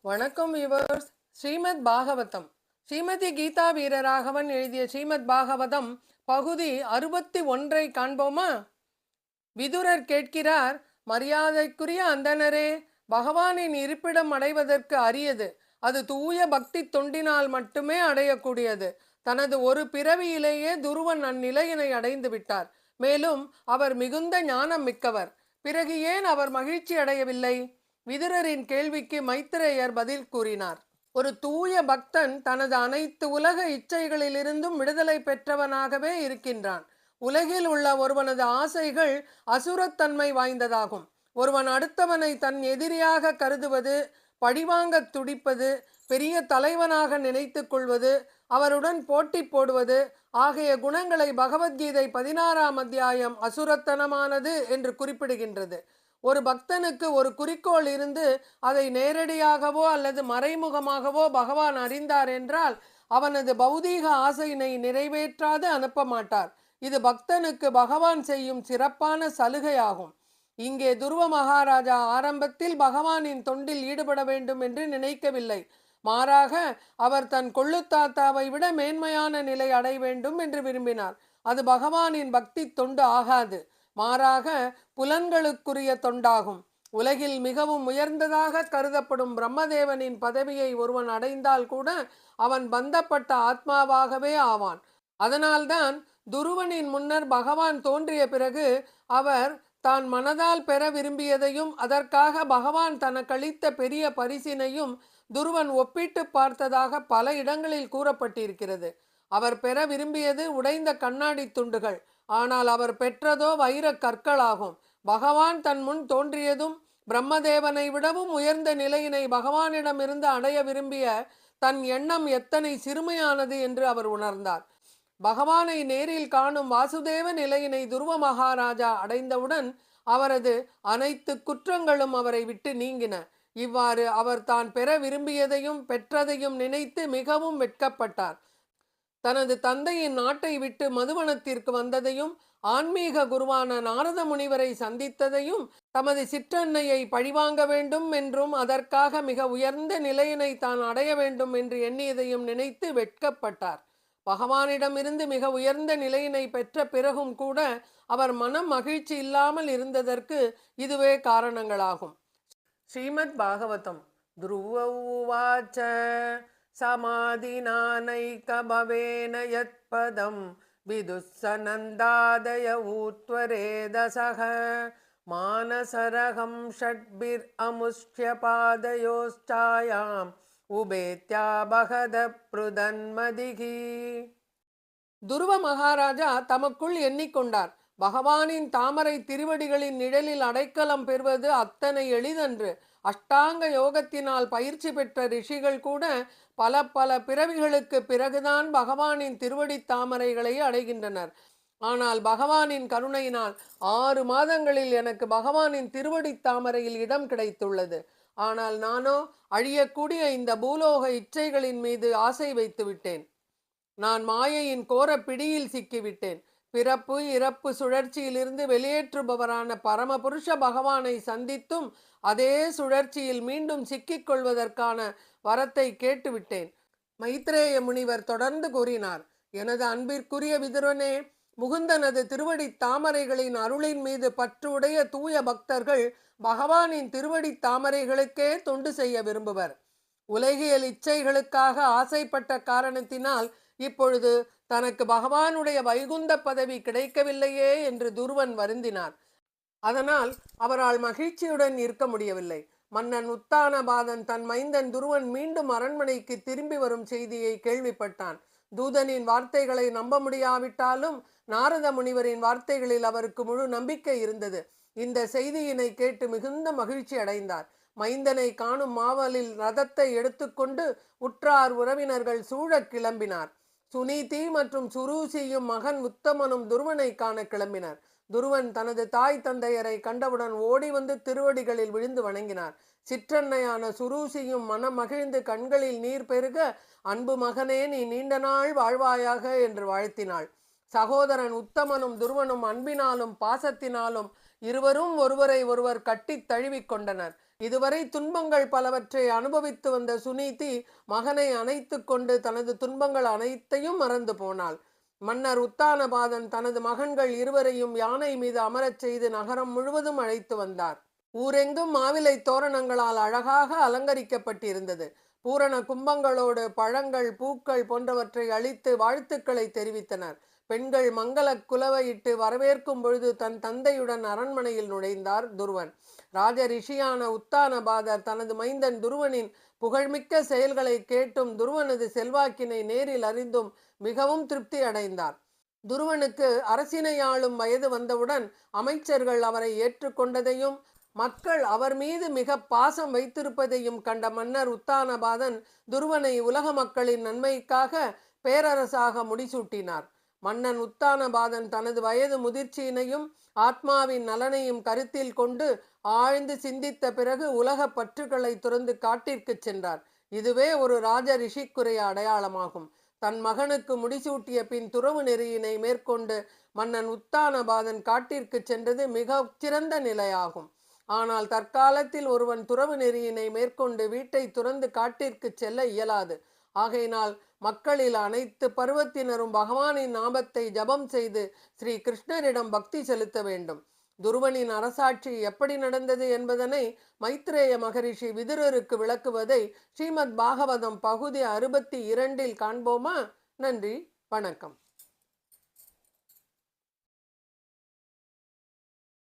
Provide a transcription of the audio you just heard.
வணக்கம் வியூவர்ஸ். ஸ்ரீமத் பாகவதம். ஸ்ரீமதி கீதா வீரராகவன் எழுதிய ஸ்ரீமத் பாகவதம் பகுதி 61 காண்போமா? விதுரர் கேட்கிறார், மரியாதைக்குரிய அந்தணரே, பகவானின் இருப்பிடம் அடைவதற்கு அரியது. அது தூய பக்தி தொண்டினால் மட்டுமே அடையக்கூடியது. தனது ஒரு பிறவியிலேயே துருவன் அந்நிலையினை அடைந்து விட்டார். மேலும் அவர் மிகுந்த ஞானம் மிக்கவர். பிறகு ஏன் அவர் மகிழ்ச்சி அடையவில்லை? விதுரரின் கேள்விக்கு மைத்ரேயர் பதில் கூறினார். ஒரு தூய பக்தன் தனது அனைத்து உலக இச்சைகளிலிருந்தும் விடுதலை பெற்றவனாகவே இருக்கின்றான். உலகில் உள்ள ஒருவனது ஆசைகள் அசுரத்தன்மை வாய்ந்ததாகும். ஒருவன் அடுத்தவனை தன் எதிரியாக கருதுவது, பழிவாங்க துடிப்பது, பெரிய தலைவனாக நினைத்து கொள்வது, அவருடன் போட்டி போடுவது ஆகிய குணங்களை பகவத்கீதை 16ஆம் அத்தியாயம் அசுரத்தனமானது என்று குறிப்பிடுகின்றது. ஒரு பக்தனுக்கு ஒரு குறிக்கோள் இருந்து அதை நேரடியாகவோ அல்லது மறைமுகமாகவோ பகவான் அறிந்தார் என்றால் அவனது பௌதீக ஆசையினை நிறைவேற்றாது அனுப்ப மாட்டார். இது பக்தனுக்கு பகவான் செய்யும் சிறப்பான சலுகையாகும். இங்கே துருவ மகாராஜா ஆரம்பத்தில் பகவானின் தொண்டில் ஈடுபட வேண்டும் என்று நினைக்கவில்லை. மாறாக அவர் தன் கொள்ளுத்தாத்தாவை விட மேன்மையான நிலை அடைய வேண்டும் என்று விரும்பினார். அது பகவானின் பக்தி தொண்டு ஆகாது, மாறாக புலன்களுக்குரிய தொண்டாகும். உலகில் மிகவும் உயர்ந்ததாக கருதப்படும் பிரம்மதேவனின் பதவியை ஒருவன் அடைந்தால் கூட அவன் பந்தப்பட்ட ஆத்மாவாகவே ஆவான். அதனால்தான் துருவனின் முன்னர் பகவான் தோன்றிய பிறகு அவர் தான் மனதால் பெற விரும்பியதையும் அதற்காக பகவான் தனக்களித்த பெரிய பரிசினையும் துருவன் ஒப்பிட்டு பார்த்ததாக பல இடங்களில் கூறப்பட்டிருக்கிறது. அவர் பெற விரும்பியது உடைந்த கண்ணாடி துண்டுகள், ஆனால் அவர் பெற்றதோ வைர கற்களாகும். பகவான் தன் முன் தோன்றியதும் பிரம்மதேவனை விடவும் உயர்ந்த நிலையினை பகவானிடமிருந்து அடைய விரும்பிய தன் எண்ணம் எத்தனை சிறுமையானது என்று அவர் உணர்ந்தார். பகவானை நேரில் காணும் வாசுதேவ நிலையினை துருவ மகாராஜா அடைந்தவுடன் அவரது அனைத்து குற்றங்களும் அவரை விட்டு நீங்கின. இவ்வாறு அவர் தான் பெற விரும்பியதையும் பெற்றதையும் நினைத்து மிகவும் வெட்கப்பட்டார். தனது தந்தையின் நாட்டை விட்டு மதுவனத்திற்கு வந்ததையும் ஆன்மீக குருவான நாரத முனிவரை சந்தித்ததையும் தமது சிற்றன்னையை பழிவாங்க வேண்டும் என்றும் அதற்காக மிக உயர்ந்த நிலையினை தான் அடைய வேண்டும் என்று எண்ணியதையும் நினைத்து வெட்கப்பட்டார். பகவானிடமிருந்து மிக உயர்ந்த நிலையினை பெற்ற பிறகும் கூட அவர் மனம் மகிழ்ச்சி இல்லாமல் இருந்ததற்கு இதுவே காரணங்களாகும். ஸ்ரீமத் பாகவதம். துருவவாச்ச சமாதினானைகபவேன யத்பதம் விதுஸ்ஸநந்தாதய ஊத்வரேதசஹ மானசரகம் ஷட்பிர் அமுஷ்ய பாதயோஸ்சாயாம் உபேத்யாபகத ப்ருதன்மதிகி. துருவ மகாராஜா தமக்குள் எண்ணிக்கொண்டார், பகவானின் தாமரை திருவடிகளின் நிழலில் அடைக்கலம் பெறுவது அத்தனை எளிதன்று. அஷ்டாங்க யோகத்தினால் பயிற்சி பெற்ற ரிஷிகள் கூட பல பல பிறவிகளுக்கு பிறகுதான் பகவானின் திருவடி தாமரைகளை அடைகின்றனர். ஆனால் பகவானின் கருணையினால் 6 மாதங்களில் எனக்கு பகவானின் திருவடி தாமரையில் இடம் கிடைத்துள்ளது. ஆனால் நானோ அழியக்கூடிய இந்த பூலோக இச்சைகளின் மீது ஆசை வைத்து விட்டேன். நான் மாயையின் கோர பிடியில் சிக்கிவிட்டேன். பிறப்பு இறப்பு சுழற்சியிலிருந்து வெளியேற்றுபவரான பரமபுருஷ பகவானை சந்தித்தும் அதே சுழற்சியில் மீண்டும் சிக்கிக் கொள்வதற்கான வரத்தை கேட்டுவிட்டேன். மைத்ரேய முனிவர் தொடர்ந்து கூறினார், எனது அன்பிற்குரிய விதுரனே, முகுந்தனது திருவடி தாமரைகளின் அருளின் மீது பற்று உடைய தூய பக்தர்கள் பகவானின் திருவடி தாமரைகளுக்கே தொண்டு செய்ய விரும்புவர். உலகியல் இச்சைகளுக்காக ஆசைப்பட்ட காரணத்தினால் இப்பொழுது தனக்கு பகவானுடைய வைகுந்த பதவி கிடைக்கவில்லையே என்று துருவன் வருந்தினார். அதனால் அவரால் மகிழ்ச்சியுடன் இருக்க முடியவில்லை. மன்னன் உத்தானபாதன் தன் மைந்தன் துருவன் மீண்டும் அரண்மனைக்கு திரும்பி வரும் செய்தியை கேள்விப்பட்டான். தூதனின் வார்த்தைகளை நம்ப முடியாவிட்டாலும் நாரத முனிவரின் வார்த்தைகளில் அவருக்கு முழு நம்பிக்கை இருந்தது. இந்த செய்தியினை கேட்டு மிகுந்த மகிழ்ச்சி அடைந்தார். மைந்தனை காணும் மாவலில் ரதத்தை எடுத்துக்கொண்டு உற்றார் உறவினர்கள் சூழ கிளம்பினார். சுனீதி மற்றும் சுரூசியும் மகன் உத்தமனும் துருவனை காண கிளம்பினர். துருவன் தனது தாய் தந்தையரை கண்டவுடன் ஓடி வந்து திருவடிகளில் விழுந்து வணங்கினார். சிற்றன்னையான சுரூசியும் மனம் மகிழ்ந்து கண்களில் நீர் பெருக, அன்பு மகனே, நீ நீண்ட நாள் வாழ்வாயாக என்று வாழ்த்தினாள். சகோதரன் உத்தமனும் துருவனும் அன்பினாலும் பாசத்தினாலும் இருவரும் ஒருவரை ஒருவர் கட்டி தழுவி கொண்டனர். இதுவரை துன்பங்கள் பலவற்றை அனுபவித்து வந்த சுனீதி மகனை அணைத்து கொண்டு தனது துன்பங்கள் அனைத்தையும் மறந்து போனாள். மன்னர் உத்தானபாதன் தனது மகன்கள் இருவரையும் யானை மீது அமரச் செய்து நகரம் முழுவதும் அழைத்து வந்தார். ஊரெங்கும் மாவிலை தோரணங்களால் அழகாக அலங்கரிக்கப்பட்டிருந்தது. பூரண கும்பங்களோடு பழங்கள், பூக்கள் போன்றவற்றை அளித்து வாழ்த்துக்களை தெரிவித்தனர். பெண்கள் மங்கள குலவையிட்டு வரவேற்கும் பொழுது தன் தந்தையுடன் அரண்மனையில் நுழைந்தார் துருவன். ராஜ ரிஷியான உத்தானபாதர் தனது மைந்தன் துருவனின் புகழ்மிக்க செயல்களை கேட்டும் துருவனது செல்வாக்கினை நேரில் அறிந்தும் மிகவும் திருப்தி அடைந்தார். துருவனுக்கு அரசினை ஆளும் வயது வந்தவுடன் அமைச்சர்கள் அவரை ஏற்றுக்கொண்டதையும் மக்கள் அவர் மீது மிக பாசம் வைத்திருப்பதையும் கண்ட மன்னர் உத்தானபாதன் துருவனை உலக மக்களின் நன்மைக்காக பேரரசாக முடிசூட்டினார். மன்னன் உத்தானபாதன் தனது வயது முதிர்ச்சியினையும் ஆத்மாவின் நலனையும் கருத்தில் கொண்டு ஆழ்ந்து சிந்தித்த பிறகு உலக பற்றுகளை துறந்து காட்டிற்கு சென்றார். இதுவே ஒரு ராஜ ரிஷிக்குரிய அடையாளமாகும். தன் மகனுக்கு முடிசூட்டிய பின் துறவு நெறியினை மேற்கொண்டு மன்னன் உத்தானபாதன் காட்டிற்கு சென்றது மிக சிறந்த நிலையாகும். ஆனால் தற்காலத்தில் ஒருவன் துறவு நெறியினை மேற்கொண்டு வீட்டை துறந்து காட்டிற்கு செல்ல இயலாது. ஆகையினால் மக்களில் அனைத்து பருவத்தினரும் பகவானின் நாமத்தை ஜபம் செய்து ஸ்ரீ கிருஷ்ணரிடம் பக்தி செலுத்த வேண்டும். துருவனின் அரசாட்சி எப்படி நடந்தது என்பதனை மைத்ரேய மகரிஷி விதுரருக்கு விளக்குவதை ஸ்ரீமத் பாகவதம் பகுதி 62 காண்போமா? நன்றி, வணக்கம்.